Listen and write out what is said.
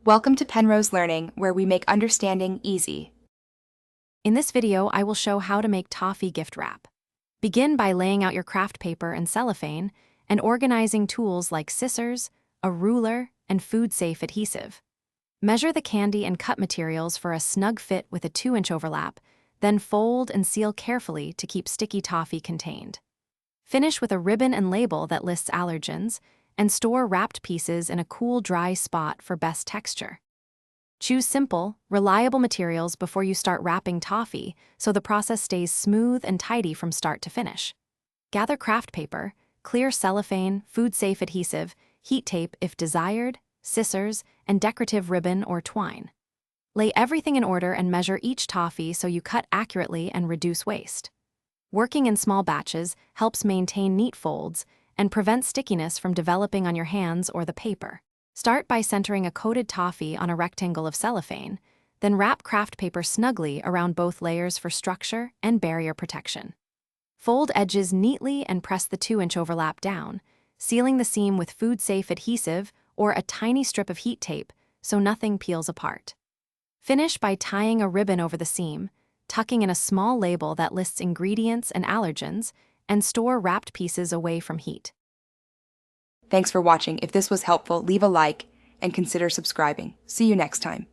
Welcome to Penrose Learning, where we make understanding easy. In this video, I will show how to make Toffee gift wrap. Begin by laying out your craft paper and cellophane and organizing tools like scissors, a ruler, and food-safe adhesive. Measure the candy and cut materials for a snug fit with a 2-inch overlap, then fold and seal carefully to keep sticky toffee contained. Finish with a ribbon and label that lists allergens, and store wrapped pieces in a cool, dry spot for best texture. Choose simple, reliable materials before you start wrapping toffee so the process stays smooth and tidy from start to finish. Gather craft paper, clear cellophane, food-safe adhesive, heat tape if desired, scissors, and decorative ribbon or twine. Lay everything in order and measure each toffee so you cut accurately and reduce waste. Working in small batches helps maintain neat folds and prevents stickiness from developing on your hands or the paper. Start by centering a coated toffee on a rectangle of cellophane, then wrap craft paper snugly around both layers for structure and barrier protection. Fold edges neatly and press the 2-inch overlap down, sealing the seam with food-safe adhesive or a tiny strip of heat tape so nothing peels apart. Finish by tying a ribbon over the seam, tucking in a small label that lists ingredients and allergens, and store wrapped pieces away from heat. Thanks for watching. If this was helpful, leave a like and consider subscribing. See you next time.